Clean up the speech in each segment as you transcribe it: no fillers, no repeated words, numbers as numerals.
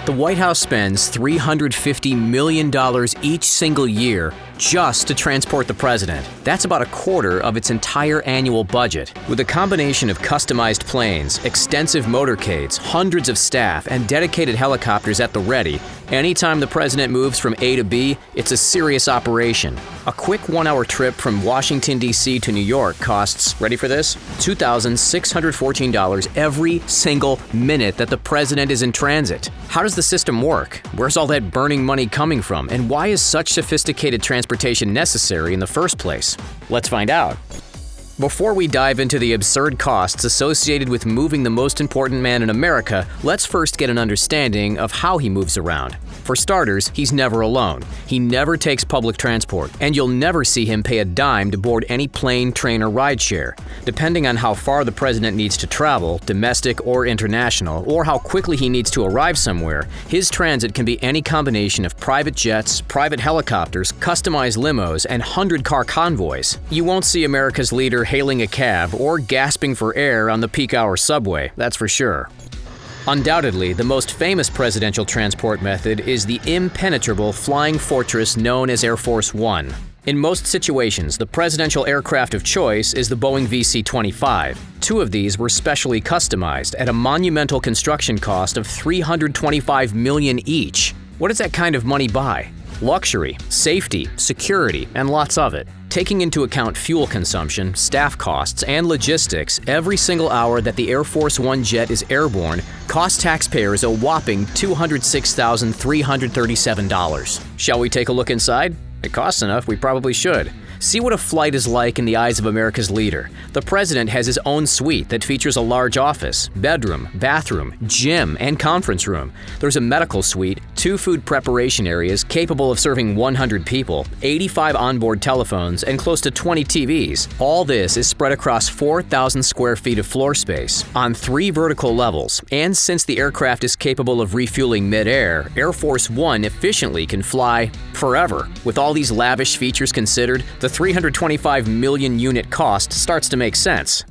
The White House spends $350 million each single year just to transport the president. That's about a quarter of its entire annual budget. With a combination of customized planes, extensive motorcades, hundreds of staff, and dedicated helicopters at the ready, anytime the president moves from A to B, it's a serious operation. A quick 1-hour trip from Washington, D.C. to New York costs, ready for this, $2,614 every single minute that the president is in transit. How does the system work? Where's all that burning money coming from? And why is such sophisticated transportation necessary in the first place? Let's find out. Before we dive into the absurd costs associated with moving the most important man in America, let's first get an understanding of how he moves around. For starters, he's never alone. He never takes public transport, and you'll never see him pay a dime to board any plane, train, or rideshare. Depending on how far the president needs to travel, domestic or international, or how quickly he needs to arrive somewhere, his transit can be any combination of private jets, private helicopters, customized limos, and 100-car convoys. You won't see America's leader hailing a cab or gasping for air on the peak-hour subway, that's for sure. Undoubtedly, the most famous presidential transport method is the impenetrable flying fortress known as Air Force One. In most situations, the presidential aircraft of choice is the Boeing VC-25. Two of these were specially customized at a monumental construction cost of $325 million each. What does that kind of money buy? Luxury, safety, security, and lots of it. Taking into account fuel consumption, staff costs, and logistics, every single hour that the Air Force One jet is airborne costs taxpayers a whopping $206,337. Shall we take a look inside? It costs enough, we probably should. See what a flight is like in the eyes of America's leader. The president has his own suite that features a large office, bedroom, bathroom, gym, and conference room. There's a medical suite, 2 food preparation areas capable of serving 100 people, 85 onboard telephones, and close to 20 TVs. All this is spread across 4,000 square feet of floor space on 3 vertical levels. And since the aircraft is capable of refueling mid-air, Air Force One efficiently can fly forever. With all these lavish features considered, the 325 million unit cost starts to make sense.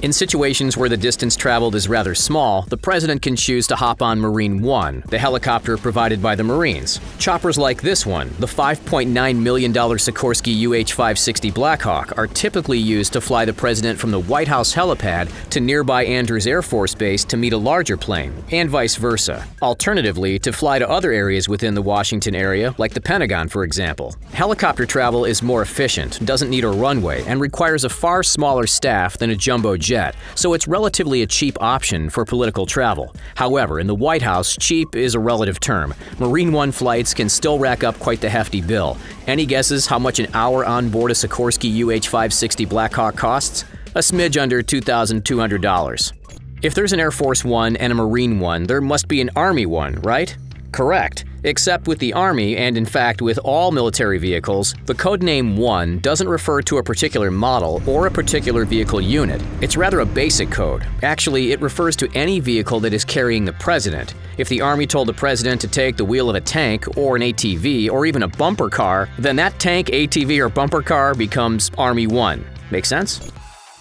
In situations where the distance traveled is rather small, the president can choose to hop on Marine One, the helicopter provided by the Marines. Choppers like this one, the $5.9 million Sikorsky UH-560 Blackhawk, are typically used to fly the president from the White House helipad to nearby Andrews Air Force Base to meet a larger plane, and vice versa. Alternatively, to fly to other areas within the Washington area, like the Pentagon, for example. Helicopter travel is more efficient, doesn't need a runway, and requires a far smaller staff than a jumbo jet, so it's relatively a cheap option for political travel. However, in the White House, cheap is a relative term. Marine One flights can still rack up quite the hefty bill. Any guesses how much an hour on board a Sikorsky UH-560 Blackhawk costs? A smidge under $2,200. If there's an Air Force One and a Marine One, there must be an Army One, right? Correct. Except with the Army, and in fact with all military vehicles, the codename One doesn't refer to a particular model or a particular vehicle unit. It's rather a basic code. Actually, it refers to any vehicle that is carrying the president. If the Army told the president to take the wheel of a tank or an ATV or even a bumper car, then that tank, ATV, or bumper car becomes Army One. Make sense?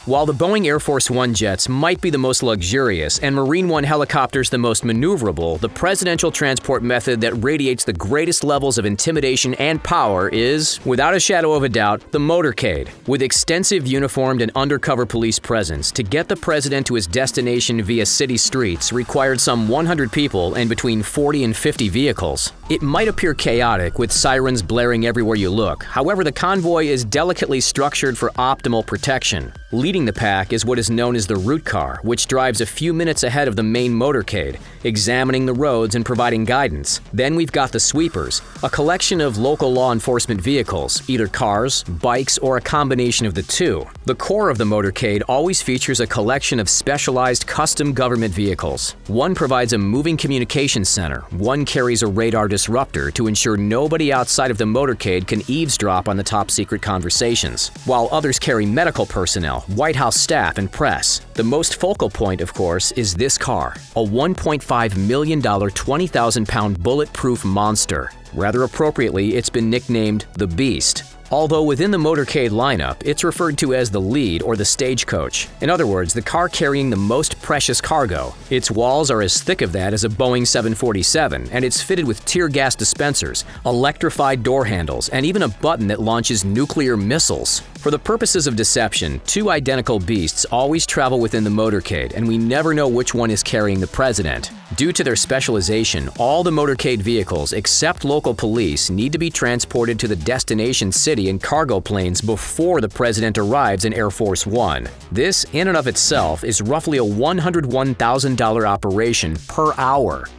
While the Boeing Air Force One jets might be the most luxurious and Marine One helicopters the most maneuverable, the presidential transport method that radiates the greatest levels of intimidation and power is, without a shadow of a doubt, the motorcade. With extensive uniformed and undercover police presence, to get the president to his destination via city streets required some 100 people and between 40 and 50 vehicles. It might appear chaotic with sirens blaring everywhere you look. However, the convoy is delicately structured for optimal protection. Leading the pack is what is known as the route car, which drives a few minutes ahead of the main motorcade, examining the roads and providing guidance. Then we've got the sweepers, a collection of local law enforcement vehicles, either cars, bikes, or a combination of the two. The core of the motorcade always features a collection of specialized custom government vehicles. One provides a moving communications center, one carries a radar disruptor to ensure nobody outside of the motorcade can eavesdrop on the top-secret conversations, while others carry medical personnel, White House staff, and press. The most focal point, of course, is this car, a $1.5 million 20,000-pound bulletproof monster. Rather appropriately, it's been nicknamed the Beast. Although within the motorcade lineup, it's referred to as the lead or the stagecoach. In other words, the car carrying the most precious cargo. Its walls are as thick of that as a Boeing 747, and it's fitted with tear gas dispensers, electrified door handles, and even a button that launches nuclear missiles. For the purposes of deception, two identical beasts always travel within the motorcade, and we never know which one is carrying the president. Due to their specialization, all the motorcade vehicles, except local police, need to be transported to the destination city in cargo planes before the president arrives in Air Force One. This, in and of itself, is roughly a $101,000 operation per hour.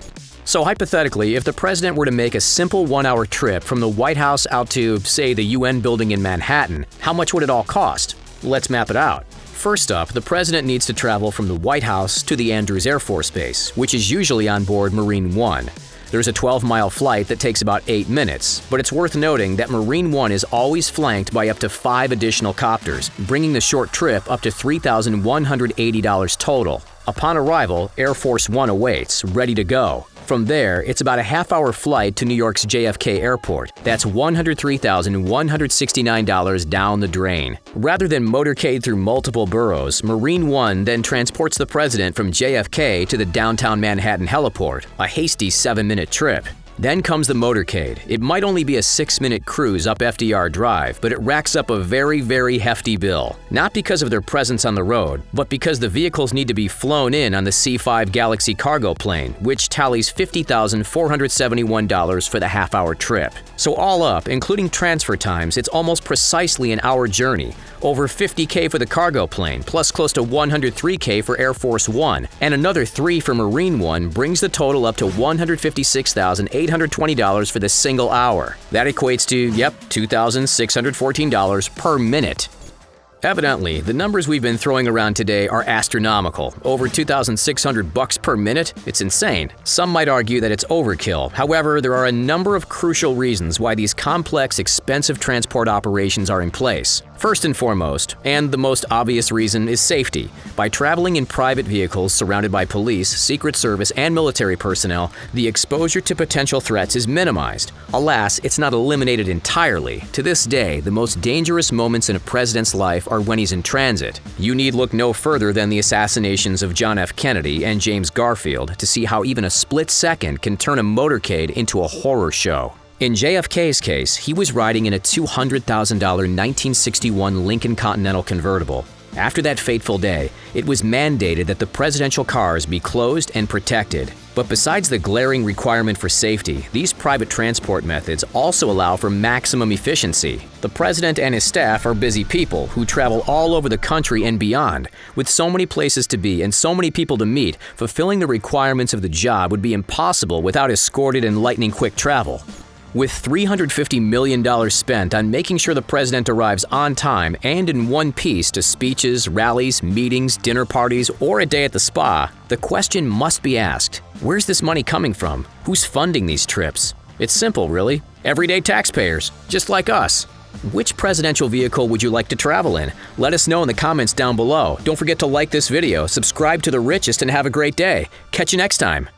So hypothetically, if the president were to make a simple one-hour trip from the White House out to, say, the UN building in Manhattan, how much would it all cost? Let's map it out. First up, the president needs to travel from the White House to the Andrews Air Force Base, which is usually on board Marine One. There's a 12-mile flight that takes about 8 minutes, but it's worth noting that Marine One is always flanked by up to 5 additional copters, bringing the short trip up to $3,180 total. Upon arrival, Air Force One awaits, ready to go. From there, it's about a half-hour flight to New York's JFK Airport. That's $103,169 down the drain. Rather than motorcade through multiple boroughs, Marine One then transports the president from JFK to the downtown Manhattan heliport, a hasty 7-minute trip. Then comes the motorcade. It might only be a 6-minute cruise up FDR Drive, but it racks up a very, very hefty bill. Not because of their presence on the road, but because the vehicles need to be flown in on the C-5 Galaxy cargo plane, which tallies $50,471 for the half-hour trip. So all up, including transfer times, it's almost precisely an hour journey. Over $50K for the cargo plane, plus close to $103K for Air Force One, and another $3 for Marine One brings the total up to $156,820 for the single hour. That equates to, $2,614 per minute. Evidently, the numbers we've been throwing around today are astronomical. Over $2,600 per minute? It's insane. Some might argue that it's overkill. However, there are a number of crucial reasons why these complex, expensive transport operations are in place. First and foremost, and the most obvious reason, is safety. By traveling in private vehicles surrounded by police, Secret Service, and military personnel, the exposure to potential threats is minimized. Alas, it's not eliminated entirely. To this day, the most dangerous moments in a president's life are when he's in transit. You need look no further than the assassinations of John F. Kennedy and James Garfield to see how even a split second can turn a motorcade into a horror show. In JFK's case, he was riding in a $200,000 1961 Lincoln Continental convertible. After that fateful day, it was mandated that the presidential cars be closed and protected. But besides the glaring requirement for safety, these private transport methods also allow for maximum efficiency. The president and his staff are busy people who travel all over the country and beyond. With so many places to be and so many people to meet, fulfilling the requirements of the job would be impossible without escorted and lightning-quick travel. With $350 million spent on making sure the president arrives on time and in one piece to speeches, rallies, meetings, dinner parties, or a day at the spa, the question must be asked, where's this money coming from? Who's funding these trips? It's simple, really. Everyday taxpayers, just like us. Which presidential vehicle would you like to travel in? Let us know in the comments down below. Don't forget to like this video, subscribe to The Richest, and have a great day. Catch you next time.